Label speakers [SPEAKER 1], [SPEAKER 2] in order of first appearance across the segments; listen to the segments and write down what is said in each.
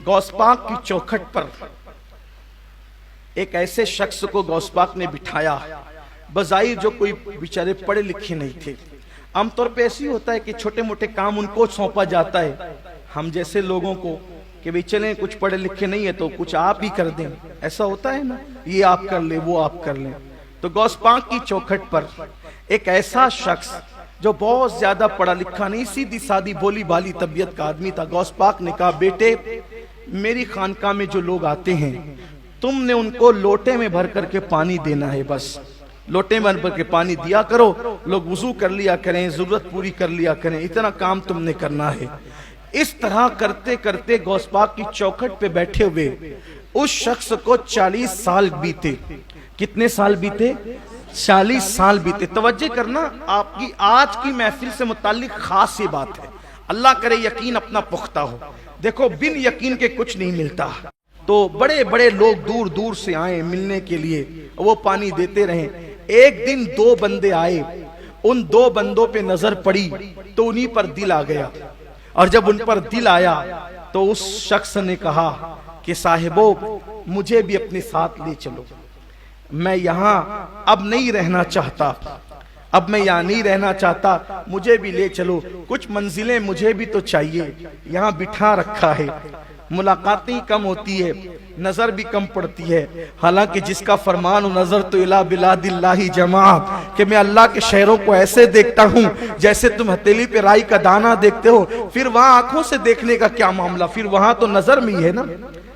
[SPEAKER 1] गौस पाक की चौखट पर एक ऐसे शख्स को गौस पाक ने बिठाया, बज़ाहिर जो कोई बेचारे पढ़े लिखे नहीं थे। आमतौर पे ऐसी होता है कि छोटे मोटे काम उनको सौंपा जाता है, हम जैसे लोगों को, कि भाई चलें कुछ पढ़े लिखे नहीं है तो कुछ आप ही कर दें, ऐसा होता है ना, ये आप कर ले वो आप कर लें। तो गौस पाक की चौखट पर एक ऐसा शख्स जो बहुत ज्यादा पढ़ा लिखा नहीं, सीधी सादी भोली भाली तबीयत का आदमी था। गौस पाक ने कहा, बेटे मेरी खानका में जो लोग आते हैं तुमने उनको लोटे में भर करके पानी देना है, बस लोटे में भर के पानी दिया करो, लोग वुजू कर लिया करें, जरूरत पूरी कर लिया करें, इतना काम तुमने करना है। इस तरह करते करते गौस पाक की चौखट पे बैठे हुए उस शख्स को 40 साल बीते। कितने साल बीते? 40 साल बीते। तवज्जो करना, आपकी आज की महफिल से मुताल्लिक खास ये बात है, अल्लाह करे यकीन अपना पुख्ता हो। देखो बिन यकीन के कुछ नहीं मिलता। तो बड़े बड़े लोग दूर दूर से आए मिलने के लिए, वो पानी देते रहे। एक दिन 2 बंदे आए, उन 2 बंदों पे नजर पड़ी तो उन्हीं पर दिल आ गया, और जब उन पर दिल आया तो उस शख्स ने कहा कि साहिबो मुझे भी अपने साथ ले चलो, मैं यहाँ अब नहीं रहना चाहता, अब मैं यहाँ नहीं रहना चाहता, मुझे भी ले चलो, कुछ मंजिलें मुझे भी तो चाहिए, यहाँ बिठा रखा है, मुलाकातें कम होती है, नजर भी कम पड़ती है। हालांकि जिसका फरमान नजर तो इला बिलादिल्लाही जमा, कि मैं अल्लाह के शहरों को ऐसे देखता हूँ जैसे तुम हथेली पे राई का दाना देखते हो। फिर वहां आंखों से देखने का क्या मामला, फिर वहां तो नजर में ही है ना,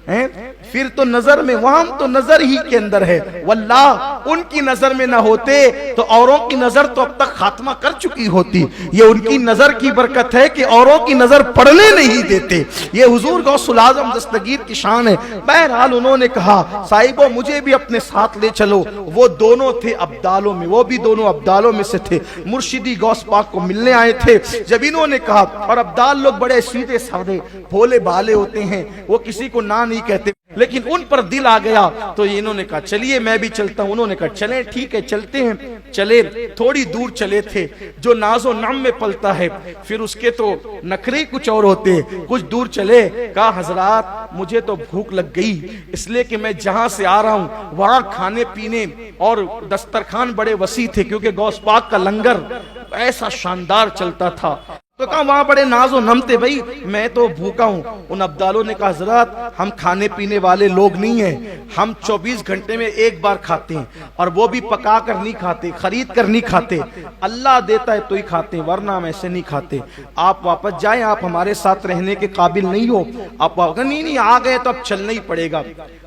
[SPEAKER 1] हैं? फिर तो नजर में, वहां तो नजर ही के अंदर है। वल्लाह उनकी नजर में ना होते तो औरों की नजर तो अब तक खात्मा कर चुकी होती। ये उनकी नजर की बरकत है कि औरों की नजर पड़ने नहीं देते। ये हुजूर गौसुल आजम दस्तगीर की शान है। बहरहाल उन्होंने कहा, साहिबो मुझे भी अपने साथ ले चलो। वो दोनों थे अब्दालों में, वो भी दोनों अब्दालों में से थे, मुर्शिदी गौस पाक को मिलने आए थे। जब इन्होंने कहा, और अब्दाल लोग बड़े सीधे साधे भोले भाले होते हैं, वो किसी को ना नहीं कहते, लेकिन उन पर दिल आ गया तो इन्होंने कहा चलिए मैं भी चलता हूं। उन्होंने कहा चलें, ठीक है चलते हैं। चले, थोड़ी दूर चले थे। जो नाजो नाम में पलता है फिर उसके तो नखरे कुछ और होते हैं। कुछ दूर चले, कहा हजरात मुझे तो भूख लग गई, इसलिए कि मैं जहां से आ रहा हूं वहां खाने पीने और दस्तरखान बड़े वसी थे, क्योंकि गौस पाक का लंगर ऐसा शानदार चलता था। तो कहा वहां बड़े नाजो नम थे, भाई मैं तो भूखा हूं। उन अब्दालों ने कहा हजरत हम खाने पीने वाले लोग नहीं हैं, हम 24 घंटे में एक बार खाते हैं, और वो भी पका कर नहीं खाते, खरीद कर नहीं खाते, अल्लाह देता है तो ही खाते हैं, वरना हम ऐसे नहीं खाते। आप वापस जाएं, आप हमारे साथ रहने के काबिल नहीं हो। आप नहीं आ गए तो अब चलना ही पड़ेगा।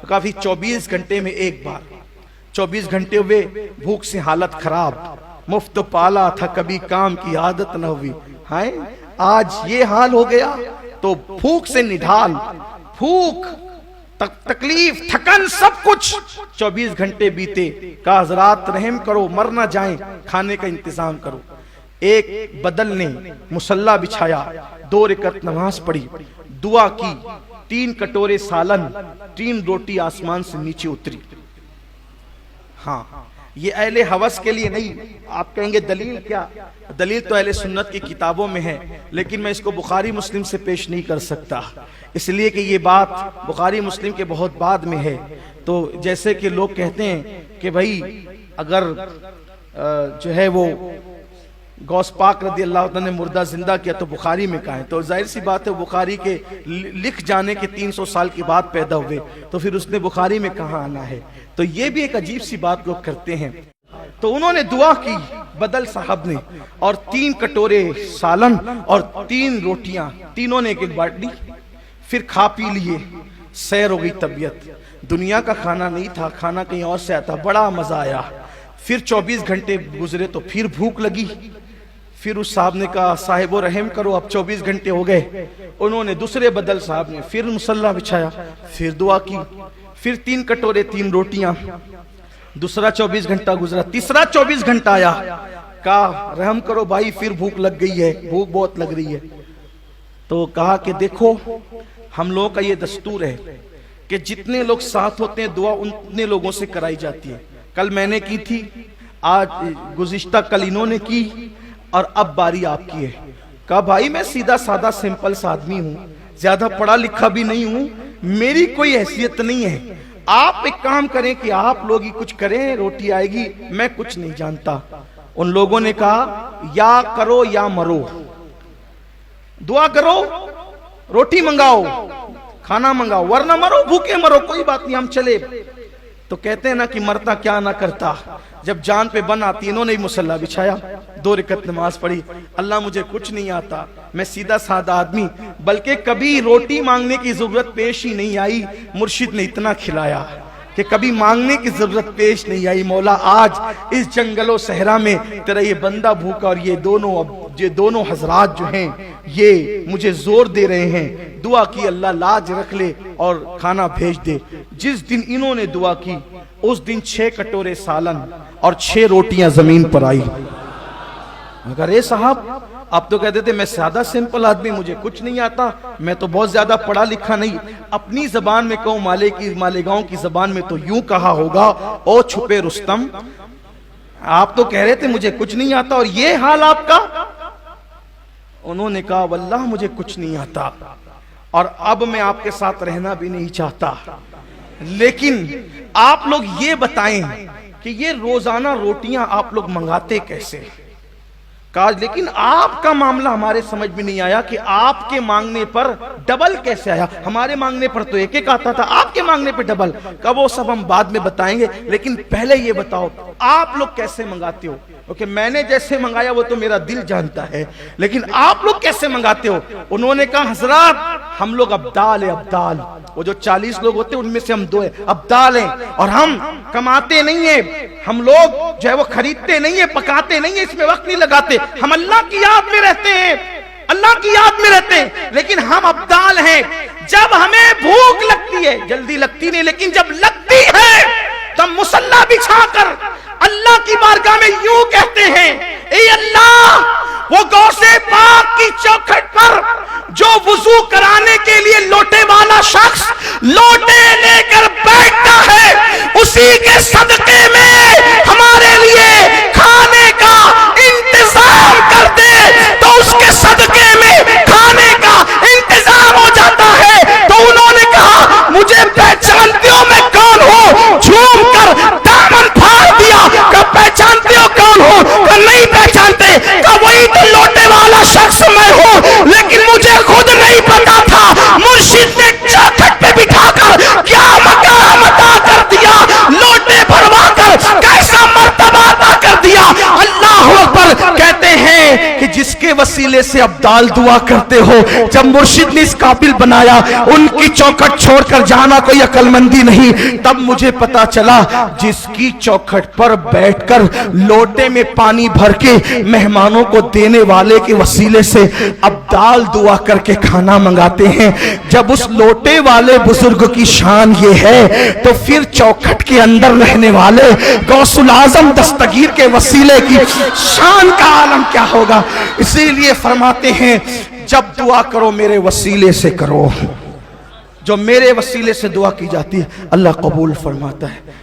[SPEAKER 1] काफी 24 घंटे में एक बार, 24 घंटे हुए, भूख से हालत खराब, मुफ्त पाला था कभी काम की आदत न हुई, हाय आज ये हाल हो गया। तो भूख से निढाल, भूख तकलीफ थकन सब कुछ, 24 घंटे बीते। कहा हजरात रहम करो, मर ना जाएं, खाने का इंतजाम करो। एक बदल ने मुसल्ला बिछाया, 2 रकात नमाज पढ़ी, दुआ की, 3 कटोरे सालन, 3 रोटी आसमान से नीचे उतरी। हाँ ये अहले हवस के लिए नहीं। आप कहेंगे दलील क्या? दलील तो अहले सुन्नत की किताबों में है, लेकिन मैं इसको बुखारी मुस्लिम से पेश नहीं कर सकता, इसलिए कि ये बात बुखारी मुस्लिम के बहुत बाद में है। तो जैसे कि लोग कहते हैं कि भाई अगर जो है वो गौस पाक रदी अल्लाह तआला ने मुर्दा जिंदा किया तो बुखारी में कहा है, तो जाहिर सी बात है बुखारी के लिख जाने के 300 साल के बाद पैदा हुए, तो फिर उसने बुखारी में कहाँ आना है। तो ये भी एक अजीब सी बात लोग करते हैं। तो उन्होंने दुआ की बदल साहब ने, और 3 कटोरे सालन और 3 रोटियां, तीनों ने एक एक बांट ली, फिर खा पी लिए, सैर हो गई तबीयत। दुनिया का खाना नहीं था, खाना कहीं और से आता, बड़ा मजा आया। फिर 24 घंटे गुजरे तो फिर भूख लगी। फिर उस साहब ने कहा साहिबो रहम करो, अब 24 घंटे हो गए। उन्होंने दूसरे बदल साहब ने फिर मुसल्ला बिछाया, फिर दुआ की, फिर 3 कटोरे 3 रोटियां। दूसरा 24 घंटा गुजरा, तीसरा 24 घंटा आया, कहा रहम करो भाई फिर भूख लग गई है, भूख बहुत लग रही है। तो कहा कि देखो हम लोगों का ये दस्तूर है कि जितने लोग साथ होते हैं दुआ उतने लोगों से कराई जाती है। कल मैंने की थी, आज गुज़िश्ता कल इन्होंने की, और अब बारी आपकी है। कहा भाई मैं सीधा सादा सिंपल सा आदमी हूँ, ज्यादा पढ़ा लिखा भी नहीं हूँ, میری کوئی حیثیت نہیں ہے، آپ ایک کام کریں کہ آپ لوگ ہی کچھ کریں، روٹی آئے گی، میں کچھ نہیں جانتا۔ ان لوگوں نے کہا یا کرو یا مرو، دعا کرو، روٹی منگاؤ، کھانا منگاؤ، ورنہ مرو، بھوکے مرو، کوئی بات نہیں، ہم چلے۔ تو کہتے ہیں نا کہ مرتا کیا نہ کرتا، جب جان پہ بن آتی، انہوں نے ہی مصلی بچھایا، 2 رکعت نماز پڑھی۔ اللہ مجھے کچھ نہیں آتا، میں سیدھا سادہ آدمی، بلکہ کبھی روٹی مانگنے کی ضرورت پیش ہی نہیں آئی، مرشد نے اتنا کھلایا کہ کبھی مانگنے کی ضرورت پیش نہیں آئی۔ مولا آج اس جنگل و صحرا میں تیرا یہ بندہ بھوکا، اور یہ دونوں حضرات جو ہیں یہ مجھے زور دے رہے ہیں، دعا کی اللہ لاج رکھ لے اور کھانا بھیج دے۔ جس دن انہوں نے دعا کی اس دن 6 کٹورے سالن اور 6 روٹیاں زمین پر آئی۔ اگر اے صاحب آپ تو کہتے تھے میں سادہ سمپل آدمی، مجھے کچھ نہیں آتا، میں تو بہت زیادہ پڑھا لکھا نہیں، اپنی زبان میں کہوں، مالیگاؤں کی زبان میں تو یوں کہا ہوگا، او چھپے رستم، آپ تو کہہ رہے تھے مجھے کچھ نہیں آتا اور یہ حال آپ کا۔ انہوں نے کہا واللہ مجھے کچھ نہیں آتا، اور اب میں آپ کے ساتھ رہنا بھی نہیں چاہتا، لیکن آپ لوگ یہ بتائیں کہ یہ روزانہ روٹیاں آپ لوگ منگاتے کیسے؟ کہا لیکن آپ کا معاملہ ہمارے سمجھ میں نہیں آیا کہ آپ کے مانگنے پر ڈبل کیسے آیا، ہمارے مانگنے پر تو ایک آتا تھا، آپ کے مانگنے پر ڈبل۔ کہا وہ سب ہم بعد میں بتائیں گے، لیکن پہلے یہ بتاؤ آپ لوگ کیسے منگاتے ہو؟ کیونکہ میں نے جیسے منگایا وہ تو میرا دل جانتا ہے، لیکن آپ لوگ کیسے منگاتے ہو؟ انہوں نے کہا حضرات ہم لوگ ابدال ہیں، ابدال، وہ جو 40 لوگ ہوتے ہیں ان میں سے ہم 2 ہیں، ابدال ہیں، اور ہم کماتے نہیں ہیں، ہم لوگ جو ہے وہ خریدتے نہیں ہیں، پکاتے نہیں ہیں، اس میں وقت نہیں لگاتے، ہم اللہ کی یاد میں رہتے ہیں، اللہ کی یاد میں رہتے ہیں، لیکن ہم ابدال ہیں۔ جب ہمیں بھوک لگتی ہے، جلدی لگتی نہیں، لیکن جب لگتی ہے تب مصلی بچھا کر اللہ کی بارگاہ میں یوں کہتے ہیں اے اللہ، وہ غوث پاک کی چوکھٹ پر جو وضو کرانے کے لیے لوٹے والا شخص لوٹے لے کر بیٹھتا ہے، اسی کے صدقے میں ہمارے لیے کھانے کا انتظام کر دے، تو اس کے صدقے میں کھانے کا انتظام ہو جاتا ہے۔ تو انہوں نے کہا مجھے پہچانتے ہو میں کون ہوں؟ جھوم کر دامن پھاڑ دیا کہ پہچانتے ہو کون ہوں؟ کہ نہیں پہچانتے، کہ وہی تو لوٹے والا شخص میں ہوں، لیکن مجھے خود نہیں پتا تھا۔ مرشد نے چوکھٹ پہ بٹھا کر کیا مقام عطا کر دیا، لوٹے بھروا کر کیسا مرتبہ عطا کر دیا۔ اللہ اکبر۔ کہتے ہیں کہ جس کے وسیلے سے ابدال دعا کرتے ہو، جب مرشد نے اس قابل بنایا ان کی چوکھٹ چھوڑ کر جانا کوئی عقل مندی نہیں، تب مجھے پتا چلا جس کی چوکھٹ پر بیٹھ کر لوٹے میں پانی بھر کے مہمانوں کو دینے والے کے وسیلے سے ابدال دعا کر کے کھانا منگاتے ہیں، جب اس لوٹے والے بزرگ کی شان یہ ہے تو پھر چوکھٹ کے اندر رہنے والے غوث العظم دستگیر کے وسیلے کی شان کا عالم کیا ہوگا۔ اسی لیے فرماتے ہیں جب دعا کرو میرے وسیلے سے کرو، جو میرے وسیلے سے دعا کی جاتی ہے اللہ قبول فرماتا ہے۔